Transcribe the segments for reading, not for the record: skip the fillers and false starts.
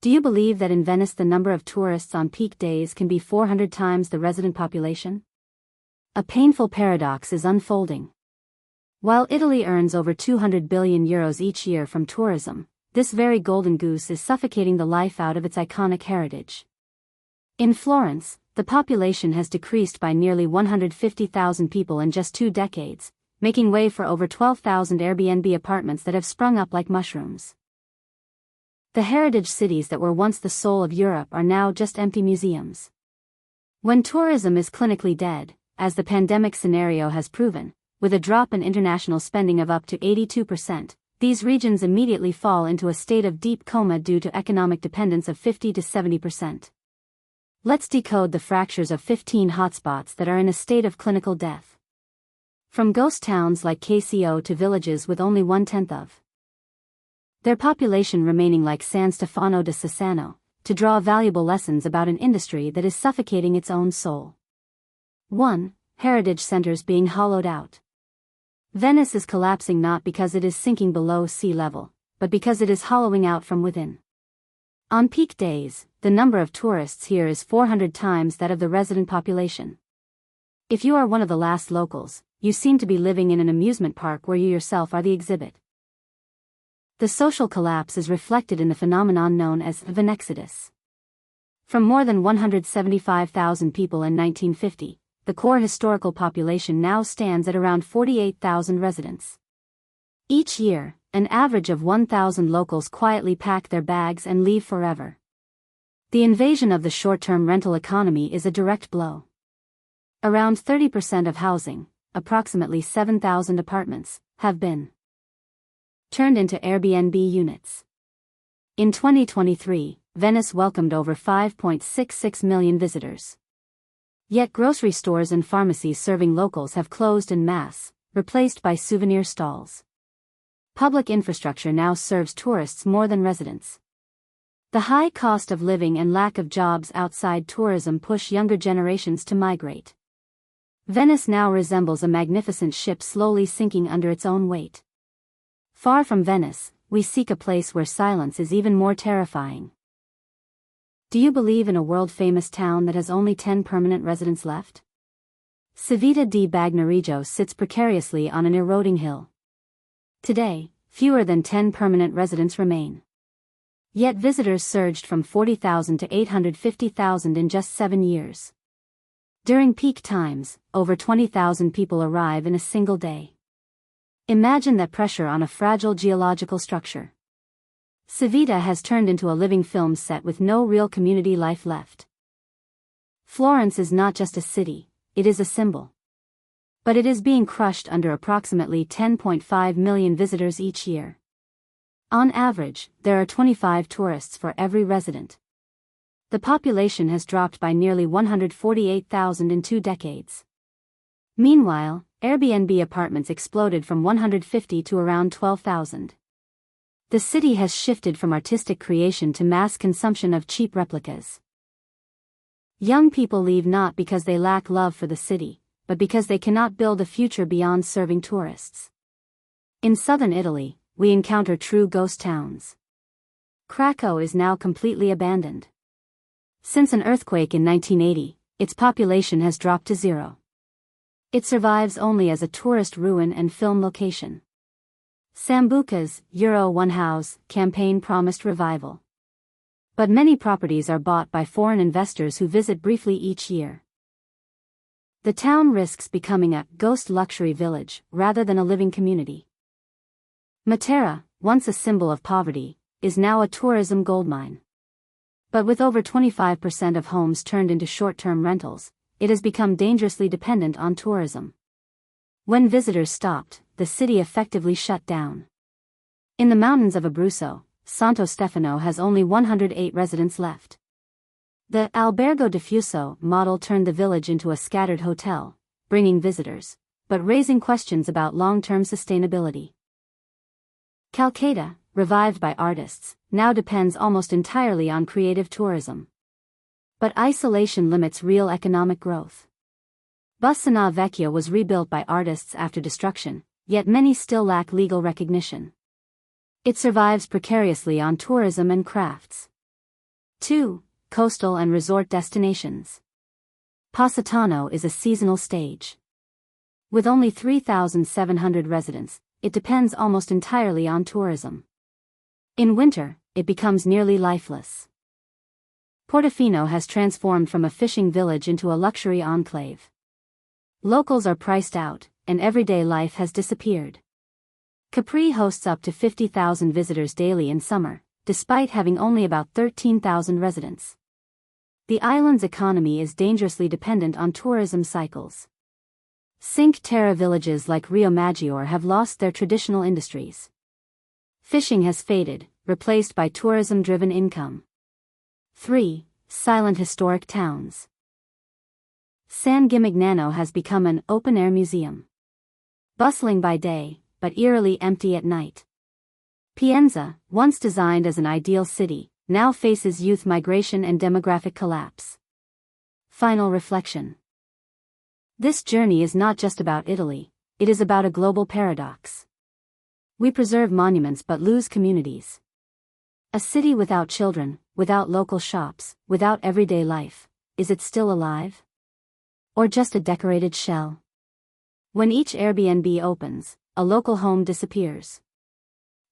Do you believe that in Venice the number of tourists on peak days can be 400 times the resident population? A painful paradox is unfolding. While Italy earns over €200 billion each year from tourism, this very golden goose is suffocating the life out of its iconic heritage. In Florence, the population has decreased by nearly 150,000 people in just 2 decades, making way for over 12,000 Airbnb apartments that have sprung up like mushrooms. The heritage cities that were once the soul of Europe are now just empty museums. When tourism is clinically dead, as the pandemic scenario has proven, with a drop in international spending of up to 82%, these regions immediately fall into a state of deep coma due to economic dependence of 50 to 70%. Let's decode the fractures of 15 hotspots that are in a state of clinical death. From ghost towns like KCO to villages with only 1/10 of their population remaining like San Stefano de Sassano, to draw valuable lessons about an industry that is suffocating its own soul. 1. Heritage centers being hollowed out. Venice is collapsing not because it is sinking below sea level, but because it is hollowing out from within. On peak days, the number of tourists here is 400 times that of the resident population. If you are one of the last locals, you seem to be living in an amusement park where you yourself are the exhibit. The social collapse is reflected in the phenomenon known as Venexodus. From more than 175,000 people in 1950, the core historical population now stands at around 48,000 residents. Each year, an average of 1,000 locals quietly pack their bags and leave forever. The invasion of the short-term rental economy is a direct blow. Around 30% of housing, approximately 7,000 apartments, have been turned into Airbnb units. In 2023, Venice welcomed over 5.66 million visitors. Yet grocery stores and pharmacies serving locals have closed en masse, replaced by souvenir stalls. Public infrastructure now serves tourists more than residents. The high cost of living and lack of jobs outside tourism push younger generations to migrate. Venice now resembles a magnificent ship slowly sinking under its own weight. Far from Venice, we seek a place where silence is even more terrifying. Do you believe in a world-famous town that has only 10 permanent residents left? Civita di Bagnaregio sits precariously on an eroding hill. Today, fewer than 10 permanent residents remain. Yet visitors surged from 40,000 to 850,000 in just 7 years. During peak times, over 20,000 people arrive in a single day. Imagine that pressure on a fragile geological structure. Civita has turned into a living film set with no real community life left. Florence is not just a city, it is a symbol. But it is being crushed under approximately 10.5 million visitors each year. On average, there are 25 tourists for every resident. The population has dropped by nearly 148,000 in 2 decades. Meanwhile, Airbnb apartments exploded from 150 to around 12,000. The city has shifted from artistic creation to mass consumption of cheap replicas. Young people leave not because they lack love for the city, but because they cannot build a future beyond serving tourists. In southern Italy, we encounter true ghost towns. Krakow is now completely abandoned. Since an earthquake in 1980, its population has dropped to 0. It survives only as a tourist ruin and film location. Sambuca's Euro One House campaign promised revival. But many properties are bought by foreign investors who visit briefly each year. The town risks becoming a ghost luxury village rather than a living community. Matera, once a symbol of poverty, is now a tourism goldmine. But with over 25% of homes turned into short-term rentals, it has become dangerously dependent on tourism. When visitors stopped, the city effectively shut down. In the mountains of Abruzzo, Santo Stefano has only 108 residents left. The Albergo Diffuso model turned the village into a scattered hotel, bringing visitors, but raising questions about long-term sustainability. Calcata, revived by artists, now depends almost entirely on creative tourism. But isolation limits real economic growth. Bussana Vecchia was rebuilt by artists after destruction, yet many still lack legal recognition. It survives precariously on tourism and crafts. 2. Coastal and resort destinations. Positano is a seasonal stage. With only 3,700 residents, it depends almost entirely on tourism. In winter, it becomes nearly lifeless. Portofino has transformed from a fishing village into a luxury enclave. Locals are priced out, and everyday life has disappeared. Capri hosts up to 50,000 visitors daily in summer, despite having only about 13,000 residents. The island's economy is dangerously dependent on tourism cycles. Cinque Terre villages like Rio Maggiore have lost their traditional industries. Fishing has faded, replaced by tourism-driven income. 3. Silent historic towns. San Gimignano has become an open-air museum. Bustling by day, but eerily empty at night. Pienza, once designed as an ideal city, now faces youth migration and demographic collapse. Final reflection. This journey is not just about Italy, it is about a global paradox. We preserve monuments but lose communities. A city without children, without local shops, without everyday life, is it still alive? Or just a decorated shell? When each Airbnb opens, a local home disappears.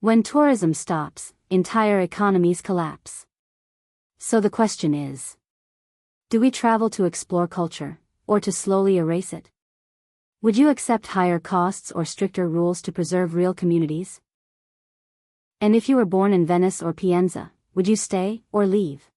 When tourism stops, entire economies collapse. So the question is, do we travel to explore culture, or to slowly erase it? Would you accept higher costs or stricter rules to preserve real communities? And if you were born in Venice or Pienza, would you stay or leave?